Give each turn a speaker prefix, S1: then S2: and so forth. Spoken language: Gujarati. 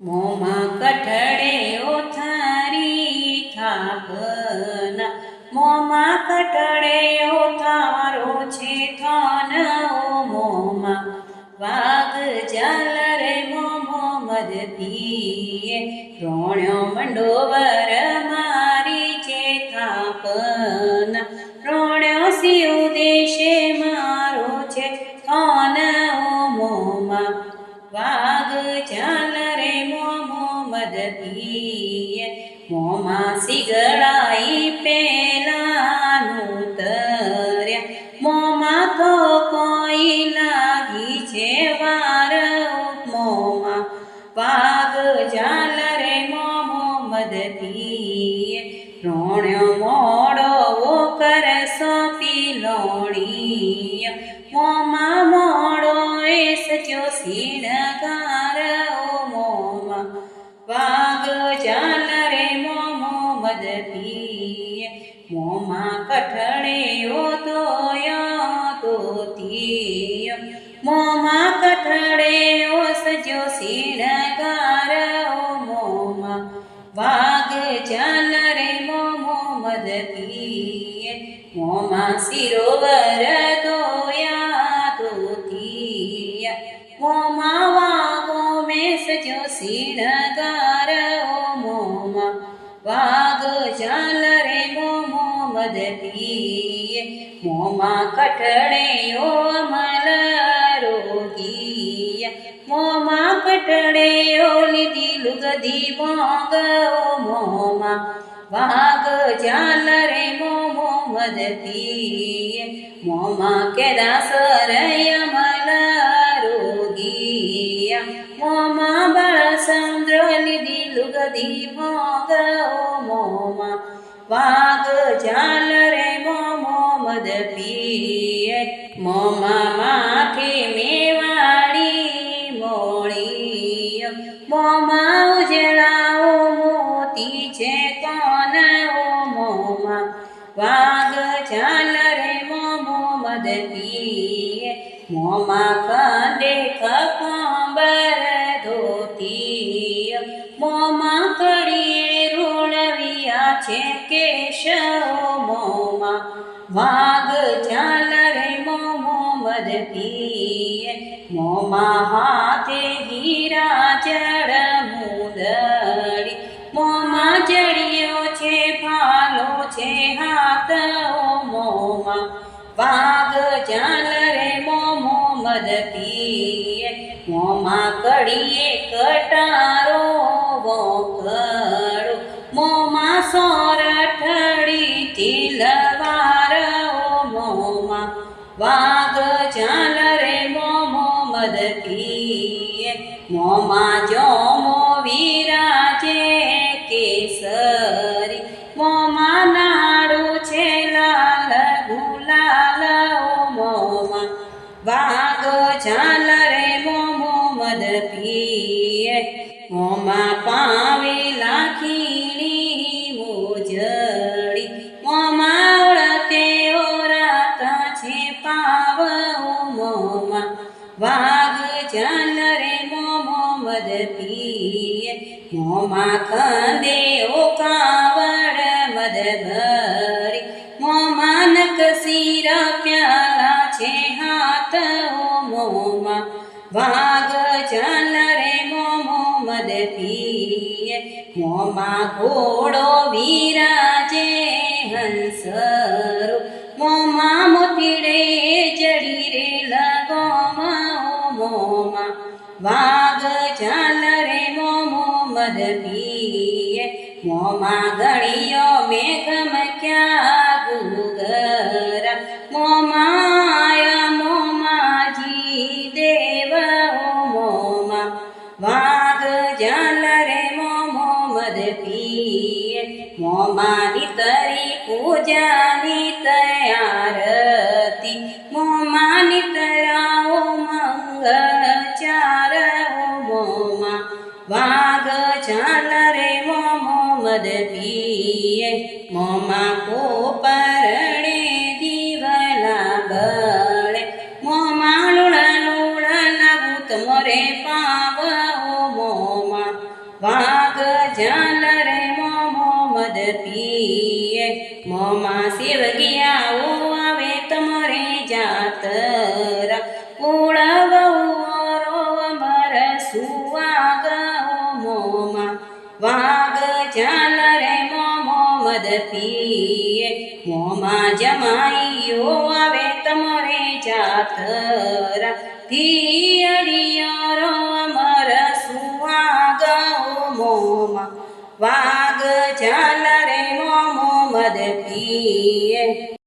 S1: મોમાં કઠડે ઓથારી થાપના મોમાં કઠડે ઓથારો છે થાન ઓ મોમાં વાઘ ઝાલર મોહમ્મદ પીએ રોણ્યો મંડોવર મારી છે થાપના રોણ્યો શિવ દેશે મારો છે થાન ઓ મોમાં વાઘ ઝાલર મોહમ્મદ પીએ મોમાં સિગડાઈ પેલાનું તર્યા મોમાં તો કોઈ લાગી છે વાર મોમાં વાઘ ઝાલર મોહમ્મદ પીએ રોણ્યો મોડો કર સોંપી લોણી મોમાં મોડો એ સજો શિણગાર મોમાં વાઘ ઝાલર મોહમ્મદ પીએ મોમાં કઠડે તોતીય મોમાં કઠડે સજો શિણગાર મોમાં વાઘ ઝાલર મોહમ્મદ પીએ મોમાં સિરોવર મોમાં વાગો મેં સજો શિણગાર મોમાં વાઘ ઝાલર મોહમ્મદ પીએ મોમાં કઠડે અમલ રોગી મોમાં કઠડે લીધી લુગધી મોંગ મોમાં વાઘ ઝાલર મોહમ્મદ પીએ મોમાં કેદાસર અમલ મોમાં બળસંદ્ર લીધી લુગધી ભોગ મોમાં વાઘ ઝાલર મોહમ્મદ પીએ મોમાં માથે મેવાડી મોળી મોમાં ઉજળાઓ મોતી છે કોન મોમાં વાઘ ઝાલર મોહમ્મદ પીએ મોમાં કંડે ખંબર ધોતી મોમાં કડીએ રૂણવિયા છે કેશ મોમાં વાઘ ઝાલર મોહમ્મદ પીએ મોમાં હાથે હીરા જળ મુદડી મોમાં જડિયો છે ફાલો છે હાથ મોમાં વાઘ ઝાલર મોહમ્મદ પીએ મોમાં કડીએ કટારો વોકડો મોમાં સોરઠડી તિલવાર મોમાં વાઘ ઝાલર મોહમ્મદ પીએ મોમાં જોમો વિરાજે કેસરી મોમાં નાડું છે લાલ ગુલાલ મોમાં વાઘ ઝાલર મોહમ્મદ પીએ મોમાં પાવે લાખીણી મોજડી મોમાં ઓળતે ઓરાતા છે પાવ મોમાં વાઘ ઝાલર મોહમ્મદ પીએ મોમાં ખંદે કાવડ મદ ભરી મોમાં નકસીર પ્યાલા છે હાથ મોમાં વાઘ ઝાલર મોહમ્મદ પીએ મોમાં ઘોડો વિરાજે હંસરો મોમાં મોતીડે જડી રે લગોમ મોમાં વાઘ ઝાલર મોહમ્મદ પીએ મોમાં ગણિયો મેઘમ ક્યાં ગુગરા મોમાયા મોમાજી દેવ મોમાં વાઘ ઝાલર મોહમ્મદ પીએ મોમાં નિતરી પૂજાની તૈયારતી મોમાં નિતરાઓ મંગળ ચાર મોમાં વાઘ ઝાલર મોહમ્મદ પીએ મોમાં કોપરણે દીવલા બળે મોમાં લુણ લુણ લાગુ તમરે પાવ મોમાં વાઘ ચાલ રે મોમો મદ પીએ મોમાં સેવગિયાઓ આવે તમારે જાતરા કુળ બહુરો અમર સુવાગ મોમાં વાઘ ચાલ રે મોમો મદ પીએ મોમાં જમાઈઓ આવે તમારે જાતરા ધિયડિયારો અમર સુવાગ મોમાં વાઘ ચાલ રે મોમો મદ પીએ